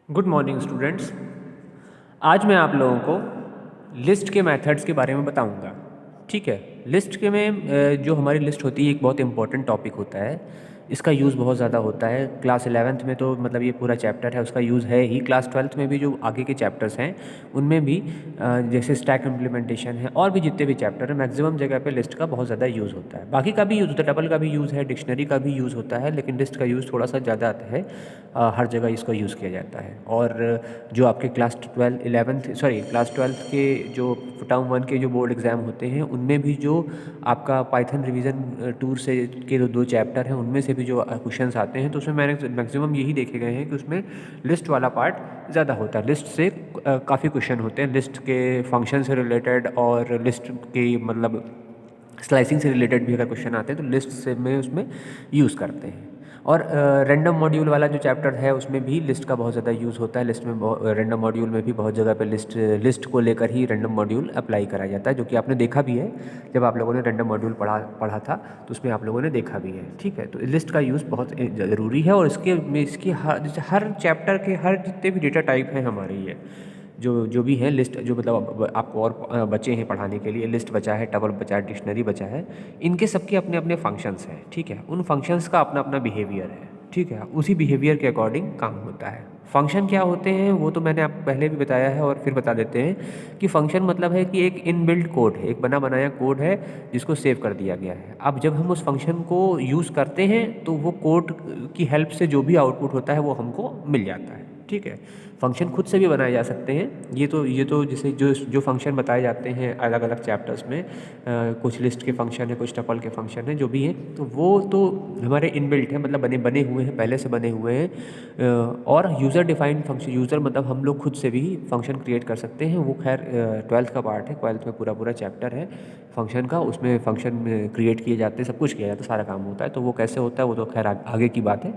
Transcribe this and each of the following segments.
Good morning students. आज मैं आप लोगों को लिस्ट के मेथड्स के बारे में बताऊंगा। ठीक है, लिस्ट के में जो हमारी लिस्ट होती है एक बहुत इंपॉर्टेंट टॉपिक होता है। इसका यूज़ बहुत ज़्यादा होता है। क्लास 11th में तो मतलब ये पूरा चैप्टर है उसका यूज़ है ही। क्लास 12th में भी जो आगे के चैप्टर्स हैं उनमें भी जैसे स्टैक इम्प्लीमेंटेशन है और भी जितने भी चैप्टर हैं मैक्सिमम जगह पे लिस्ट का बहुत ज़्यादा यूज़ होता है। बाकी का भी यूज़ होता है, टपल का भी यूज़ है, डिक्शनरी का भी यूज़ होता है, लेकिन लिस्ट का यूज़ थोड़ा सा ज़्यादा आता है। हर जगह इसका यूज़ किया जाता है। और जो आपके क्लास 12th के जो टर्म 1 के जो बोर्ड एग्ज़ाम होते हैं उनमें भी जो आपका पाइथन रिवीजन टूर से के दो चैप्टर हैं उनमें से भी जो क्वेश्चंस आते हैं तो उसमें मैंने मैक्सिमम यही देखे गए हैं कि उसमें लिस्ट वाला पार्ट ज़्यादा होता है। लिस्ट से काफ़ी क्वेश्चन होते हैं, लिस्ट के फंक्शन से रिलेटेड और लिस्ट के मतलब स्लाइसिंग से रिलेटेड भी अगर क्वेश्चन आते हैं तो लिस्ट से में उसमें यूज़ करते हैं। और रैंडम मॉड्यूल वाला जो चैप्टर है उसमें भी लिस्ट का बहुत ज़्यादा यूज़ होता है। लिस्ट में रैंडम मॉड्यूल में भी बहुत जगह पे लिस्ट को लेकर ही रैंडम मॉड्यूल अप्लाई करा जाता है, जो कि आपने देखा भी है जब आप लोगों ने रैंडम मॉड्यूल पढ़ा था तो उसमें आप लोगों ने देखा भी है। ठीक है, तो लिस्ट का यूज़ बहुत ज़रूरी है और इसकी हर चैप्टर के हर जितने भी डेटा टाइप हैं हमारे ये जो भी है लिस्ट जो मतलब आपको और बचे हैं पढ़ाने के लिए, लिस्ट बचा है, टबल बचा है, डिक्शनरी बचा है, इनके सबके अपने अपने फंक्शंस हैं। ठीक है, उन फंक्शंस का अपना अपना बिहेवियर है। ठीक है, उसी बिहेवियर के अकॉर्डिंग काम होता है। फंक्शन क्या होते हैं वो तो मैंने आपको पहले भी बताया है और फिर बता देते हैं कि फंक्शन मतलब है कि एक इनबिल्ट कोड है, एक बना बनाया कोड है जिसको सेव कर दिया गया है। अब जब हम उस फंक्शन को यूज़ करते हैं तो वो कोड की हेल्प से जो भी आउटपुट होता है वो हमको मिल जाता है। ठीक है, फंक्शन खुद से भी बनाए जा सकते हैं। ये तो जैसे जो फंक्शन बताए जाते हैं अलग अलग चैप्टर्स में, कुछ लिस्ट के फंक्शन है, कुछ टपल के फंक्शन है, जो भी हैं तो वो तो हमारे इनबिल्ट है, मतलब बने हुए हैं, पहले से बने हुए हैं। और यूज़र डिफाइंड फंक्शन, यूज़र मतलब हम लोग खुद से भी फंक्शन क्रिएट कर सकते हैं। वो खैर 12th का पार्ट है, 12th में पूरा चैप्टर है फंक्शन का, उसमें फंक्शन क्रिएट किए जाते हैं, सब कुछ किया जाता है, सारा काम होता है। तो वो कैसे होता है वो तो खैर आगे की बात है।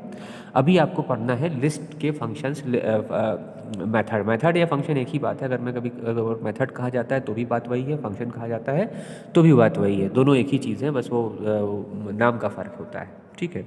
अभी आपको पढ़ना है लिस्ट के फंक्शंस। मेथड या फंक्शन एक ही बात है। अगर मेथड कहा जाता है तो भी बात वही है, फंक्शन कहा जाता है तो भी बात वही है, दोनों एक ही चीज़ है, बस वो नाम का फ़र्क होता है। ठीक है,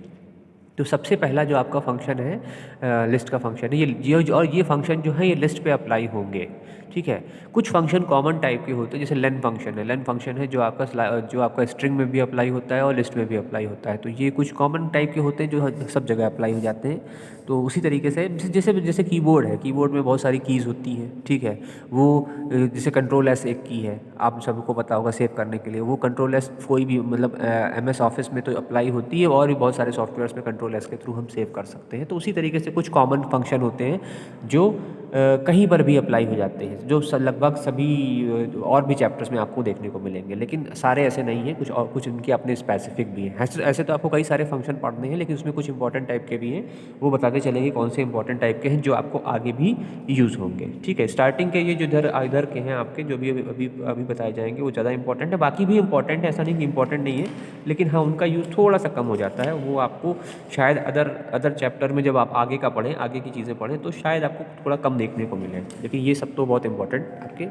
तो सबसे पहला जो आपका फंक्शन है लिस्ट का फंक्शन है, ये फंक्शन जो है ये लिस्ट पे अप्लाई होंगे। ठीक है, कुछ फंक्शन कॉमन टाइप के होते हैं, जैसे लेन फंक्शन है। लेन फंक्शन है जो आपका स्ट्रिंग में भी अप्लाई होता है और लिस्ट में भी अप्लाई होता है। तो ये कुछ कॉमन टाइप के होते हैं जो सब जगह अप्लाई हो जाते हैं। तो उसी तरीके से जैसे जैसे कीबोर्ड है, कीबोर्ड में बहुत सारी कीज़ होती हैं। ठीक है, वो जैसे कंट्रोल S एक की है, आप सबको पता होगा सेव करने के लिए। वो कंट्रोल S कोई भी मतलब MS ऑफिस में तो अप्लाई होती है और भी बहुत सारे सॉफ्टवेयर्स में कंट्रोल S के थ्रू हम सेव कर सकते हैं। तो उसी तरीके से कुछ कॉमन फंक्शन होते हैं जो कहीं पर भी अप्लाई हो जाते हैं, जो लगभग सभी और भी चैप्टर्स में आपको देखने को मिलेंगे, लेकिन सारे ऐसे नहीं हैं, कुछ उनके अपने स्पेसिफिक भी हैं। ऐसे तो आपको कई सारे फंक्शन पढ़ने हैं, लेकिन उसमें कुछ इंपॉर्टेंट टाइप के भी हैं, वो बताते चलेंगे कौन से इंपॉर्टेंट टाइप के हैं जो आपको आगे भी यूज़ होंगे। ठीक है, स्टार्टिंग के ये जो इधर के हैं आपके जो भी अभी बताए जाएंगे वो ज़्यादा इंपॉर्टेंट है। बाकी भी इंपॉर्टेंट है, ऐसा नहीं कि इंपॉर्टेंट नहीं है, लेकिन हाँ उनका यूज़ थोड़ा सा कम हो जाता है। वो आपको शायद अदर चैप्टर में जब आप आगे का पढ़ें, आगे की चीज़ें पढ़ें तो शायद आपको थोड़ा कम देखने को मिले, लेकिन ये सब तो बहुत इंपॉर्टेंट आपके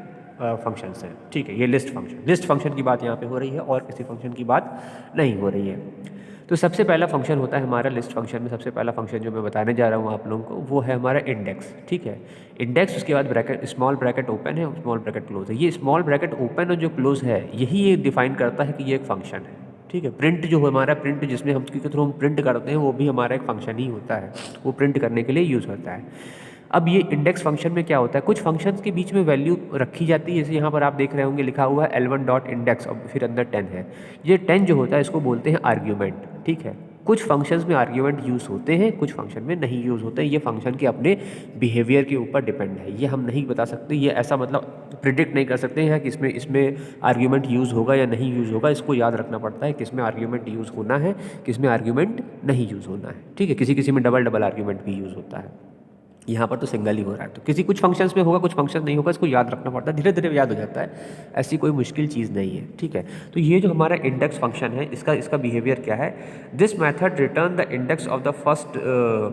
फंक्शंस हैं। ठीक है, ये लिस्ट फंक्शन की बात यहाँ पे हो रही है और किसी फंक्शन की बात नहीं हो रही है। तो सबसे पहला फंक्शन होता है हमारा लिस्ट फंक्शन में, सबसे पहला फंक्शन जो मैं बताने जा रहा हूँ आप लोगों को वो है हमारा इंडेक्स। ठीक है, इंडेक्स, उसके बाद ब्रैकेट, स्मॉल ब्रैकेट ओपन है, स्मॉल ब्रैकेट क्लोज है। ये स्मॉल ब्रैकेट ओपन और जो क्लोज है यही ये डिफाइन करता है कि ये एक फंक्शन है। ठीक है, प्रिंट जो हमारा प्रिंट जिसमें हम के थ्रू हम प्रिंट करते हैं वो भी हमारा एक फंक्शन ही होता है, वो प्रिंट करने के लिए यूज़ होता है। अब ये इंडेक्स फंक्शन में क्या होता है, कुछ फंक्शंस के बीच में वैल्यू रखी जाती है, जैसे यहाँ पर आप देख रहे होंगे लिखा हुआ है L1 डॉट इंडेक्स और फिर अंदर 10 है। ये 10 जो होता है इसको बोलते हैं आर्ग्यूमेंट। ठीक है, कुछ फंक्शंस में आर्ग्यूमेंट यूज़ होते हैं, कुछ फंक्शन में नहीं यूज़ होते हैं। ये फंक्शन के अपने बिहेवियर के ऊपर डिपेंड है, ये हम नहीं बता सकते, ये ऐसा मतलब प्रिडिक्ट नहीं कर सकते हैं कि इसमें आर्ग्यूमेंट यूज़ होगा या नहीं यूज़ होगा। इसको याद रखना पड़ता है किसमें आर्ग्यूमेंट यूज़ होना है, किसमें आर्ग्यूमेंट नहीं यूज़ होना है। ठीक है, किसी में डबल आर्ग्यूमेंट भी यूज़ होता है, यहाँ पर तो सिंगल ही हो रहा है। तो कुछ फंक्शंस में होगा, कुछ फंक्शन नहीं होगा, इसको याद रखना पड़ता है, धीरे धीरे याद हो जाता है, ऐसी कोई मुश्किल चीज़ नहीं है। ठीक है, तो ये जो हमारा इंडेक्स फंक्शन है इसका बिहेवियर क्या है, this method return the index of the first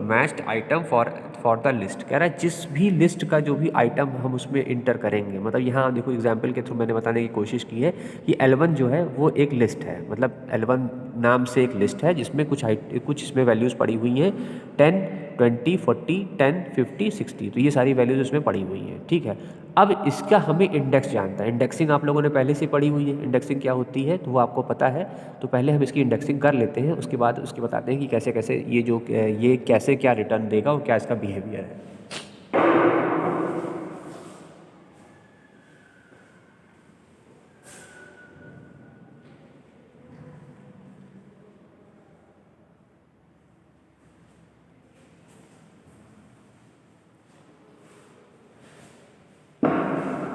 matched item for the list. कह रहा है जिस भी लिस्ट का जो भी आइटम हम उसमें इंटर करेंगे, मतलब यहाँ देखो एग्जाम्पल के थ्रू मैंने बताने की कोशिश की है कि L1 जो है वो एक लिस्ट है, मतलब L1 नाम से एक लिस्ट है जिसमें कुछ इसमें वैल्यूज़ पड़ी हुई हैं 10, 20, 40, 10, 50, 60, तो ये सारी वैल्यूज़ उसमें पड़ी हुई हैं, ठीक है। अब इसका हमें इंडेक्स जानता है। इंडेक्सिंग आप लोगों ने पहले से पढ़ी हुई है, इंडेक्सिंग क्या होती है तो वो आपको पता है। तो पहले हम इसकी इंडेक्सिंग कर लेते हैं, उसके बाद उसके बताते हैं कि कैसे कैसे ये कैसे क्या रिटर्न देगा और क्या इसका बिहेवियर है।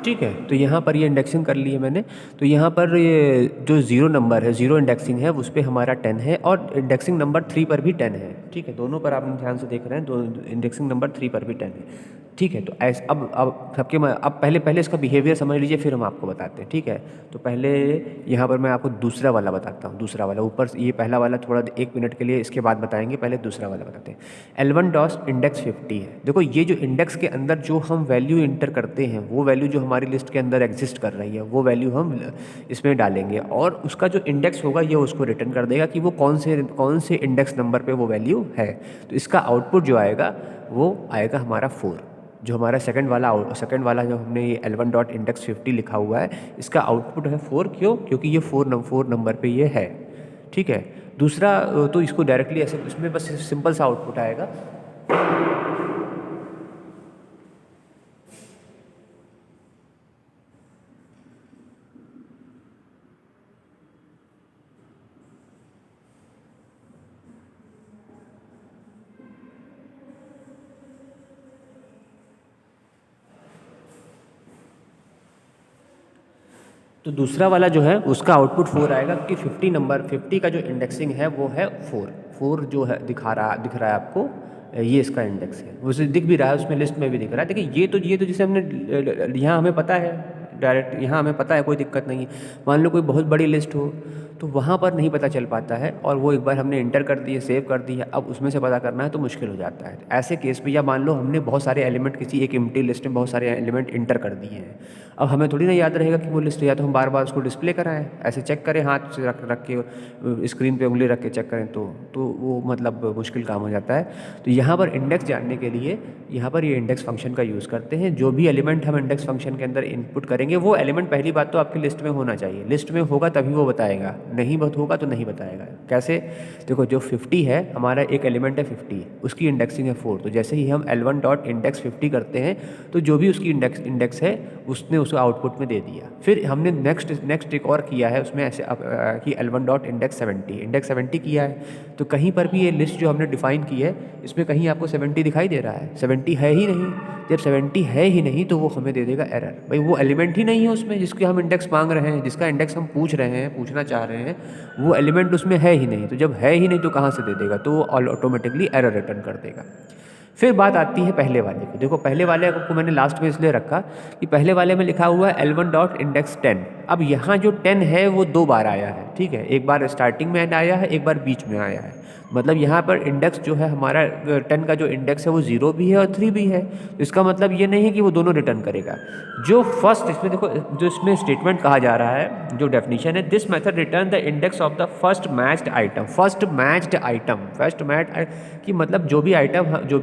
ठीक है, तो यहाँ पर ये इंडेक्सिंग कर ली है मैंने। तो यहाँ पर ये जो ज़ीरो नंबर है, ज़ीरो इंडेक्सिंग है, उस पे हमारा 10 है और इंडेक्सिंग नंबर 3 पर भी 10 है। ठीक है, दोनों पर आप ध्यान से देख रहे हैं, दो इंडेक्सिंग नंबर 3 पर भी 10 है। ठीक है, तो ऐसे अब अब पहले पहले इसका बिहेवियर समझ लीजिए, फिर हम आपको बताते हैं। ठीक है, तो पहले यहाँ पर मैं आपको दूसरा वाला बताता हूँ। दूसरा वाला ऊपर ये पहला वाला थोड़ा 1 मिनट के लिए इसके बाद बताएंगे, पहले दूसरा वाला बताते हैं। L1 डॉस इंडेक्स 50 है। देखो ये जो इंडेक्स के अंदर जो हम वैल्यू इंटर करते हैं, वो वैल्यू जो हमारी लिस्ट के अंदर एग्जिस्ट कर रही है, वो वैल्यू हम इसमें डालेंगे और उसका जो इंडेक्स होगा ये उसको रिटर्न कर देगा कि वो कौन से इंडेक्स नंबर पे वो वैल्यू है। तो इसका आउटपुट जो आएगा वो आएगा हमारा 4। जो हमारा सेकंड वाला जो हमने ये L1 डॉट इंडेक्स 50 लिखा हुआ है, इसका आउटपुट है 4। क्यों? क्योंकि ये 4 नंबर पे ये है। ठीक है, दूसरा तो इसको डायरेक्टली ऐसे इसमें बस सिंपल सा आउटपुट आएगा। तो दूसरा वाला जो है उसका आउटपुट 4 आएगा कि 50 का जो इंडेक्सिंग है वो है 4 जो है दिख रहा है आपको, ये इसका इंडेक्स है। उसे दिख भी रहा है, उसमें लिस्ट में भी दिख रहा है। देखिए ये तो जैसे हमने यहाँ हमें पता है डायरेक्ट, यहाँ हमें पता है, कोई दिक्कत नहीं है। मान लो कोई बहुत बड़ी लिस्ट हो तो वहाँ पर नहीं पता चल पाता है, और वो एक बार हमने इंटर कर दिए, सेव कर दिया, अब उसमें से पता करना है तो मुश्किल हो जाता है। ऐसे केस में या मान लो हमने बहुत सारे एलिमेंट किसी एक एम्प्टी लिस्ट में बहुत सारे एलिमेंट इंटर कर दिए हैं, अब हमें थोड़ी ना याद रहेगा कि वो लिस्ट, या तो हम बार बार उसको डिस्प्ले कराएं, ऐसे चेक करें हाथ से रख के स्क्रीन पे उंगली रख के चेक करें तो वो मतलब मुश्किल काम हो जाता है। तो यहाँ पर इंडेक्स जानने के लिए यहाँ पर ये इंडेक्स फंक्शन का यूज़ करते हैं। जो भी एलिमेंट हम इंडेक्स फंक्शन के अंदर इनपुट करेंगे वो एलिमेंट पहली बात तो आपकी लिस्ट में होना चाहिए, लिस्ट में होगा तभी वो बताएगा, नहीं होगा तो नहीं बताएगा। कैसे? देखो जो 50 है, हमारा एक एलिमेंट है 50, उसकी इंडेक्सिंग है 4। तो जैसे ही हम L1 डॉट इंडेक्स 50 करते हैं तो जो भी उसकी इंडेक्स है उसने उसको आउटपुट में दे दिया। फिर हमने नेक्स्ट एक और किया है उसमें ऐसे कि L1 डॉट इंडेक्स 70 किया है। तो कहीं पर भी ये लिस्ट जो हमने डिफाइन की है इसमें कहीं आपको 70 दिखाई दे रहा है? 70 है ही नहीं। जब 70 है ही नहीं तो वो हमें दे देगा एरर। भाई वो एलिमेंट ही नहीं है उसमें जिसके हम इंडेक्स मांग रहे हैं, जिसका इंडेक्स हम पूछना चाह रहे हैं, वो एलिमेंट उसमें है ही नहीं। तो जब है ही नहीं तो कहाँ से दे देगा? तो वो ऑटोमेटिकली एरर रिटर्न कर देगा। फिर बात आती है पहले वाले की। देखो पहले वाले को मैंने लास्ट में इसलिए रखा कि पहले वाले में लिखा हुआ है L1 डॉट इंडेक्स 10। अब यहाँ जो 10 है वो 2 बार आया है। ठीक है, एक बार स्टार्टिंग में आया है, एक बार बीच में आया है। मतलब यहाँ पर इंडेक्स जो है हमारा 10 का जो इंडेक्स है वो 0 भी है और 3 भी है। तो इसका मतलब ये नहीं है कि वो दोनों रिटर्न करेगा। जो फर्स्ट इसमें देखो जो इसमें स्टेटमेंट कहा जा रहा है, जो डेफिनेशन है, this method return the index of the first matched item. कि मतलब जो भी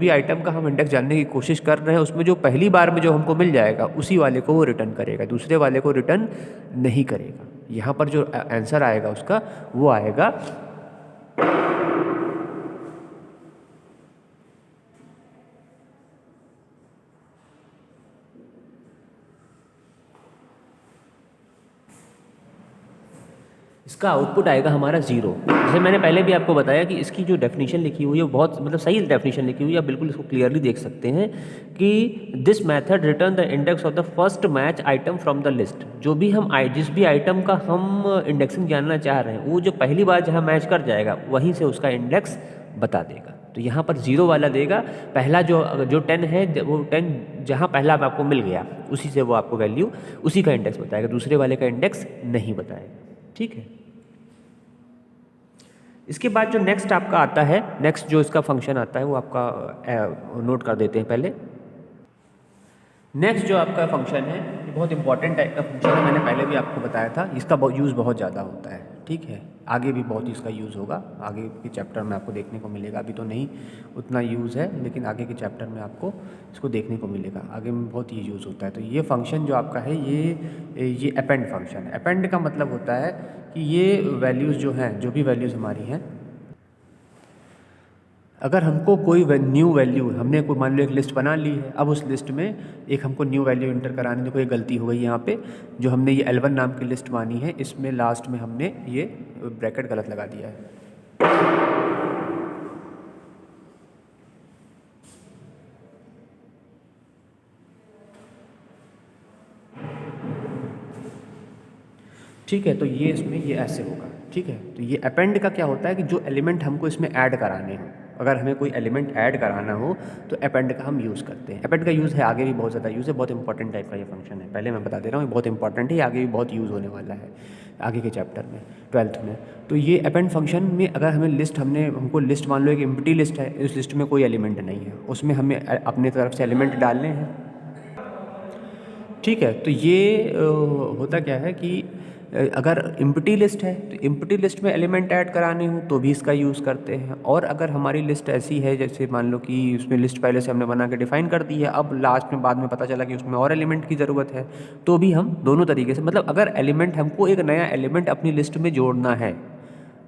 आइटम का हम इंडेक्स जानने की कोशिश कर रहे हैं उसमें जो पहली बार में जो हमको मिल जाएगा उसी वाले को वो रिटर्न करेगा, दूसरे वाले को रिटर्न नहीं करेगा। यहाँ पर जो आंसर आएगा उसका वो आएगा इसका आउटपुट आएगा हमारा 0। जैसे मैंने पहले भी आपको बताया कि इसकी जो डेफिनेशन लिखी हुई है वो बहुत मतलब सही डेफिनेशन लिखी हुई है, आप बिल्कुल इसको क्लियरली देख सकते हैं कि this method return the index of the first match item from the list. जिस भी आइटम का हम इंडेक्सिंग जानना चाह रहे हैं वो जो पहली बार जहाँ मैच कर जाएगा वहीं से उसका इंडेक्स बता देगा। तो यहाँ पर 0 वाला देगा, पहला जो 10 है वो 10 जहाँ पहला आपको मिल गया उसी से वो आपको वैल्यू उसी का इंडेक्स बताएगा, दूसरे वाले का इंडेक्स नहीं बताएगा। ठीक है, इसके बाद जो नेक्स्ट आपका आता है, नेक्स्ट जो इसका फंक्शन आता है वो आपका नोट कर देते हैं पहले। नेक्स्ट जो आपका फंक्शन है ये बहुत इंपॉर्टेंट टाइप का फंक्शन है, मैंने पहले भी आपको बताया था, इसका यूज़ बहुत ज़्यादा होता है, ठीक है। आगे भी बहुत इसका यूज़ होगा, आगे के चैप्टर में आपको देखने को मिलेगा, अभी तो नहीं उतना यूज़ है, लेकिन आगे के चैप्टर में आपको इसको देखने को मिलेगा, आगे में बहुत ये यूज़ होता है। तो ये फंक्शन जो आपका है ये अपेंड फंक्शन है। अपेंड का मतलब होता है कि ये वैल्यूज़ जो हैं, जो भी वैल्यूज़ हमारी हैं, अगर हमको कोई न्यू वैल्यू, हमने कोई मान लो एक लिस्ट बना ली है, अब उस लिस्ट में एक हमको न्यू वैल्यू इंटर कराने में कोई गलती हो गई यहाँ पे, जो हमने ये L1 नाम की लिस्ट मानी है, इसमें लास्ट में हमने ये ब्रैकेट गलत लगा दिया है। ठीक है, तो ये इसमें ये ऐसे होगा, ठीक है। तो ये अपेंड का क्या होता है कि जो एलिमेंट हमको इसमें ऐड कराने हों, अगर हमें कोई एलिमेंट ऐड कराना हो तो अपेंड का हम यूज़ करते हैं। अपेंड का यूज़ है, आगे भी बहुत ज़्यादा यूज़ है, बहुत इंपॉर्टेंट टाइप का ये फंक्शन है, पहले मैं बता दे रहा हूँ, ये बहुत इंपॉर्टेंट है, ये आगे भी बहुत यूज़ होने वाला है आगे के चैप्टर में, 12th में। तो ये अपेंड फंक्शन में अगर हमें लिस्ट, हमको लिस्ट मान लो एक एम्प्टी लिस्ट है, इस लिस्ट में कोई एलिमेंट नहीं है, उसमें हमें अपने तरफ से एलिमेंट डालने हैं, ठीक है। तो ये होता क्या है कि अगर एम्प्टी लिस्ट है तो एम्प्टी लिस्ट में एलिमेंट ऐड कराने हो तो भी इसका यूज़ करते हैं, और अगर हमारी लिस्ट ऐसी है जैसे मान लो कि उसमें लिस्ट पहले से हमने बना के डिफाइन कर दी है, अब लास्ट में बाद में पता चला कि उसमें और एलिमेंट की ज़रूरत है, तो भी हम दोनों तरीके से, मतलब अगर एलिमेंट, हमको एक नया एलिमेंट अपनी लिस्ट में जोड़ना है,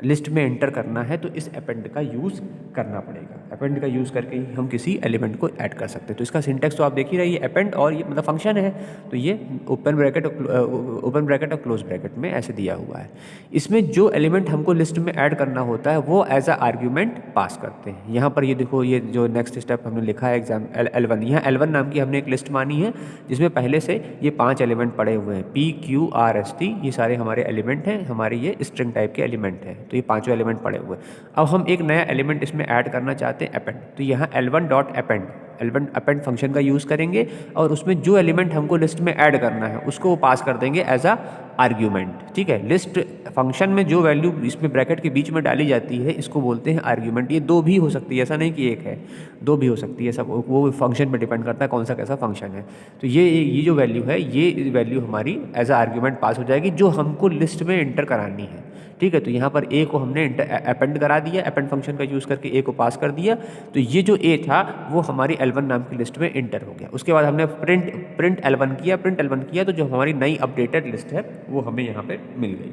लिस्ट में एंटर करना है, तो इस अपेंड का यूज़ करना पड़ेगा। अपेंड का यूज़ करके ही हम किसी एलिमेंट को ऐड कर सकते हैं। तो इसका सिंटेक्स तो आप देख ही रहे, ये अपेंड और ये मतलब फंक्शन है, तो ये ओपन ब्रैकेट और क्लोज ब्रैकेट में ऐसे दिया हुआ है। इसमें जो एलिमेंट हमको लिस्ट में ऐड करना होता है वो एज अ आर्ग्यूमेंट पास करते हैं। यहाँ पर ये देखो, ये जो नेक्स्ट स्टेप हमने लिखा है एग्जाम L1, यहाँ L1 नाम की हमने एक लिस्ट मानी है जिसमें पहले से ये 5 एलिमेंट पड़े हुए हैं, P Q R S T, ये सारे हमारे एलिमेंट हैं, हमारे ये स्ट्रिंग टाइप के एलिमेंट हैं, तो ये पांचों एलिमेंट पड़े हुए हैं। अब हम एक नया एलिमेंट इसमें ऐड करना चाहते हैं, अपेंड, तो यहाँ L1 dot append append function का यूज़ करेंगे, और उसमें जो एलिमेंट हमको लिस्ट में ऐड करना है उसको वो पास कर देंगे एज अ आर्ग्यूमेंट, ठीक है। लिस्ट फंक्शन में जो वैल्यू इसमें ब्रैकेट के बीच में डाली जाती है इसको बोलते हैं आर्ग्यूमेंट। ये दो भी हो सकती है, ऐसा नहीं कि एक है, दो भी हो सकती है, सब वो फंक्शन पर डिपेंड करता है कौन सा कैसा फंक्शन है। तो ये जो वैल्यू है, ये वैल्यू हमारी एज अ आर्ग्यूमेंट पास हो जाएगी जो हमको लिस्ट में एंटर करानी है, ठीक है। तो यहाँ पर ए को हमने अपेंड करा दिया, अपेंड फंक्शन का यूज़ करके ए को पास कर दिया, तो ये जो ए था वो हमारी L1 नाम की लिस्ट में इंटर हो गया। उसके बाद हमने प्रिंट L1 किया, तो जो हमारी नई अपडेटेड लिस्ट है वो हमें यहाँ पे मिल गई,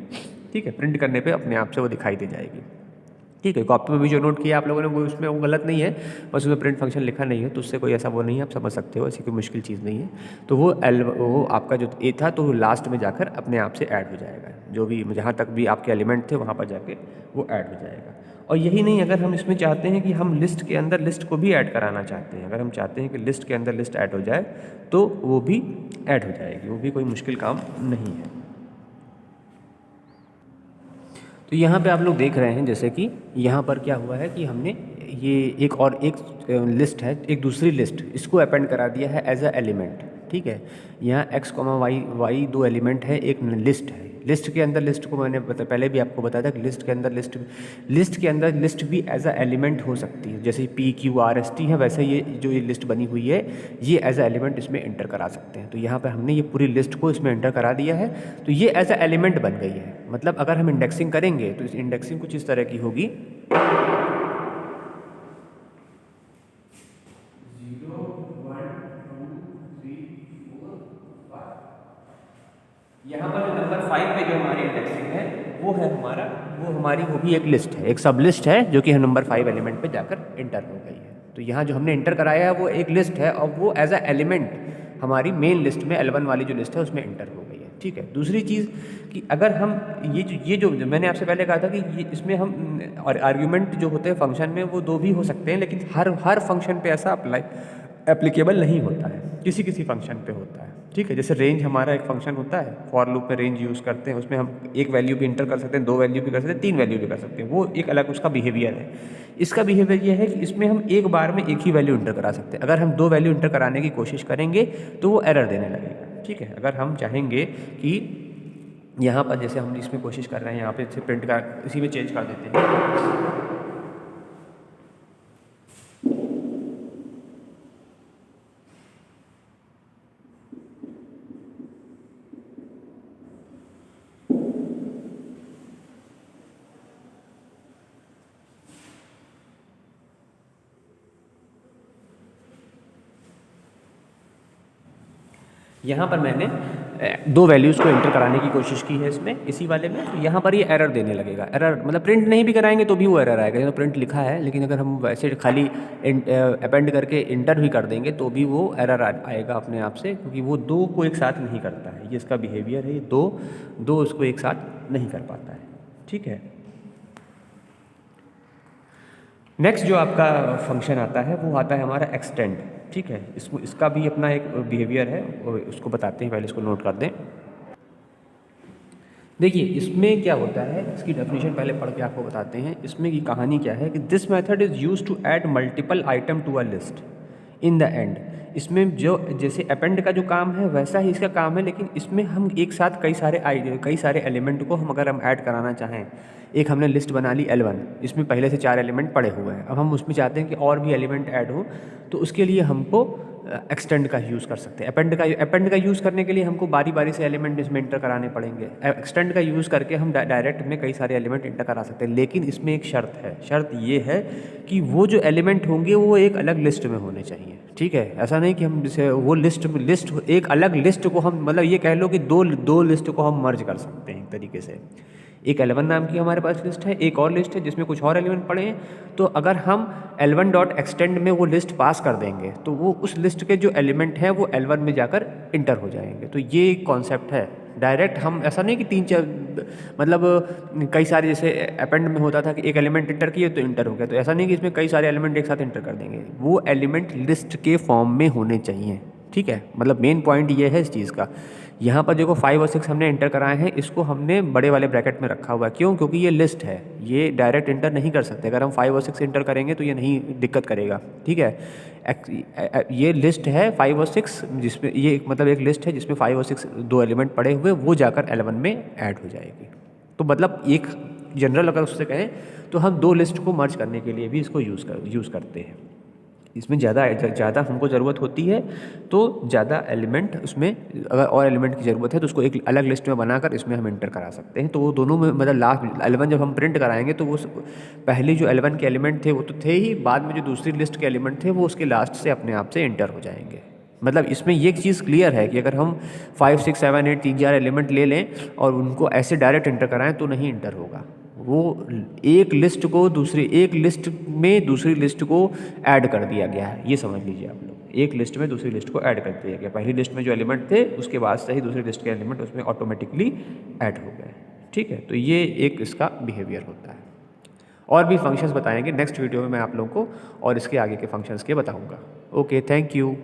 ठीक है। प्रिंट करने पे अपने आप से वो दिखाई दे जाएगी, ठीक है। कॉपी में भी जो नोट किया आप लोगों ने वो उसमें वो गलत नहीं है, बस उसमें प्रिंट फंक्शन लिखा नहीं है, तो उससे कोई ऐसा वो नहीं है, आप समझ सकते हो, ऐसी कोई मुश्किल चीज़ नहीं है। तो वो आपका जो ए था तो लास्ट में जाकर अपने आप से ऐड हो जाएगा, जो भी जहाँ तक भी आपके एलिमेंट थे वहाँ पर जाके वो ऐड हो जाएगा। और यही नहीं, अगर हम इसमें चाहते हैं कि हम लिस्ट के अंदर लिस्ट को भी ऐड कराना चाहते हैं, अगर हम चाहते हैं कि लिस्ट के अंदर लिस्ट ऐड हो जाए तो वो भी ऐड हो जाएगी, वो भी कोई मुश्किल काम नहीं है। तो यहाँ पे आप लोग देख रहे हैं जैसे कि यहाँ पर क्या हुआ है कि हमने ये एक लिस्ट है, एक दूसरी लिस्ट, इसको अपेंड करा दिया है एज अ एलिमेंट, ठीक है। यहाँ x, y दो एलिमेंट है, एक लिस्ट है। लिस्ट के अंदर लिस्ट को मैंने पहले भी आपको बताया था कि लिस्ट के अंदर लिस्ट भी एज अ एलिमेंट हो सकती है, जैसे P Q R S T है, वैसे ये जो ये लिस्ट बनी हुई है ये एज अ एलिमेंट इसमें एंटर करा सकते हैं। तो यहाँ पर हमने ये पूरी लिस्ट को इसमें एंटर करा दिया है, तो ये एज अ एलिमेंट बन गई है। मतलब अगर हम इंडेक्सिंग करेंगे तो इस इंडेक्सिंग कुछ इस तरह की होगी, यहाँ पर जो नंबर 5 पे जो हमारी इंडेक्सिंग है वो है वो भी एक लिस्ट है, एक सब लिस्ट है जो कि नंबर 5 एलिमेंट पे जाकर इंटर हो गई है। तो यहाँ जो हमने इंटर कराया है वो एक लिस्ट है, और वो एज अ एलिमेंट हमारी मेन लिस्ट में L1 वाली जो लिस्ट है उसमें इंटर हो गई है, ठीक है। दूसरी चीज़ कि अगर हम ये जो मैंने आपसे पहले कहा था कि ये इसमें हम और आर्ग्यूमेंट जो होते हैं फंक्शन में वो दो भी हो सकते हैं, लेकिन हर फंक्शन पे ऐसा एप्लीकेबल नहीं होता है, किसी फंक्शन पे होता है, ठीक है। जैसे रेंज हमारा एक फंक्शन होता है, फॉर लूप में रेंज यूज़ करते हैं, उसमें हम एक वैल्यू भी इंटर कर सकते हैं, दो वैल्यू भी कर सकते हैं, तीन वैल्यू भी कर सकते हैं, वो एक अलग उसका बिहेवियर है। इसका बिहेवियर ये है कि इसमें हम एक बार में एक ही वैल्यू इंटर करा सकते हैं। अगर हम दो वैल्यू इंटर कराने की कोशिश करेंगे तो वो एरर देने लगेगा, ठीक है। अगर हम चाहेंगे कि यहाँ पर जैसे हम इसमें कोशिश कर रहे हैं, यहाँ पे प्रिंट का इसी में चेंज कर देते हैं, यहाँ पर मैंने दो वैल्यूज़ को एंटर कराने की कोशिश की है इसमें, इसी वाले में। तो यहाँ पर ये एरर देने लगेगा। एरर मतलब प्रिंट नहीं भी कराएंगे तो भी वो एरर आएगा। तो प्रिंट लिखा है, लेकिन अगर हम वैसे खाली अपेंड करके इंटर भी कर देंगे तो भी वो एरर आएगा अपने आप से, क्योंकि वो दो को एक साथ नहीं करता है। ये इसका बिहेवियर है, ये दो उसको एक साथ नहीं कर पाता है। ठीक है। नेक्स्ट जो आपका फंक्शन आता है वो आता है हमारा एक्सटेंड। ठीक है, इसका भी अपना एक बिहेवियर है और उसको बताते हैं, पहले इसको नोट कर दें। देखिए इसमें क्या होता है, इसकी डेफिनेशन पहले पढ़ के आपको बताते हैं। इसमें की कहानी क्या है कि this method is used to add multiple item to a list in the end. इसमें जो जैसे अपेंड का जो काम है वैसा ही इसका काम है, लेकिन इसमें हम एक साथ कई सारे एलिमेंट को अगर हम ऐड कराना चाहें। एक हमने लिस्ट बना ली L1, इसमें पहले से 4 एलिमेंट पड़े हुए हैं। अब हम उसमें चाहते हैं कि और भी एलिमेंट ऐड हो, तो उसके लिए हमको एक्सटेंड का यूज़ कर सकते हैं। अपेंड का यूज़ करने के लिए हमको बारी बारी से एलिमेंट इसमें इंटर कराने पड़ेंगे। एक्सटेंड का यूज़ करके हम डायरेक्ट में कई सारे एलिमेंट इंटर करा सकते हैं, लेकिन इसमें एक शर्त है। शर्त ये है कि वो जो एलिमेंट होंगे वो एक अलग लिस्ट में होने चाहिए। ठीक है, ऐसा नहीं कि हम जैसे वो लिस्ट एक अलग लिस्ट को हम, मतलब ये कह लो कि दो लिस्ट को हम मर्ज कर सकते हैं एक तरीके से। एक L1 नाम की हमारे पास लिस्ट है, एक और लिस्ट है जिसमें कुछ और एलिमेंट पड़े हैं। तो अगर हम L1 डॉट एक्सटेंड में वो लिस्ट पास कर देंगे तो वो उस लिस्ट के जो एलिमेंट हैं वो L1 में जाकर इंटर हो जाएंगे। तो ये एक कॉन्सेप्ट है। डायरेक्ट हम ऐसा नहीं कि 3-4 मतलब कई सारे, जैसे अपेंड में होता था कि एक एलिमेंट इंटर किए तो इंटर हो गया, तो ऐसा नहीं कि इसमें कई सारे एलिमेंट एक साथ इंटर कर देंगे। वो एलिमेंट लिस्ट के फॉर्म में होने चाहिए। ठीक है, मतलब मेन पॉइंट ये है इस चीज़ का। यहाँ पर देखो 5 और 6 हमने इंटर कराए हैं, इसको हमने बड़े वाले ब्रैकेट में रखा हुआ है। क्यों? क्योंकि ये लिस्ट है, ये डायरेक्ट इंटर नहीं कर सकते। अगर हम 5 और 6 इंटर करेंगे तो ये नहीं दिक्कत करेगा। ठीक है, ये लिस्ट है 5 और 6, जिसमें ये मतलब एक लिस्ट है जिसमें 5 और 6 दो एलिमेंट पड़े हुए, वो जाकर L1 में ऐड हो जाएगी। तो मतलब एक जनरल अगर उससे कहें तो हम दो लिस्ट को मर्ज करने के लिए भी इसको यूज़ करते हैं। इसमें ज़्यादा हमको ज़रूरत होती है तो ज़्यादा एलिमेंट उसमें, अगर और एलिमेंट की ज़रूरत है तो उसको एक अलग लिस्ट में बनाकर इसमें हम इंटर करा सकते हैं। तो वो दोनों में मतलब लास्ट L1 जब हम प्रिंट कराएंगे तो वो पहले जो L1 के एलिमेंट थे वो तो थे ही, बाद में जो दूसरी लिस्ट के एलिमेंट थे वो उसके लास्ट से अपने आप से इंटर हो जाएंगे। मतलब इसमें ये चीज़ क्लियर है कि अगर हम 5, 6, 7, 8 3-4 एलिमेंट ले लें और उनको ऐसे डायरेक्ट इंटर कराएं तो नहीं इंटर होगा। वो एक लिस्ट में दूसरी लिस्ट को ऐड कर दिया गया है, ये समझ लीजिए आप लोग। एक लिस्ट में दूसरी लिस्ट को ऐड कर दिया गया। पहली लिस्ट में जो एलिमेंट थे उसके बाद से ही दूसरी लिस्ट के एलिमेंट उसमें ऑटोमेटिकली ऐड हो गए। ठीक है, तो ये एक इसका बिहेवियर होता है। और भी फंक्शंस बताएंगे नेक्स्ट वीडियो में मैं आप लोगों को, और इसके आगे के फंक्शंस के बताऊंगा। Okay, thank you.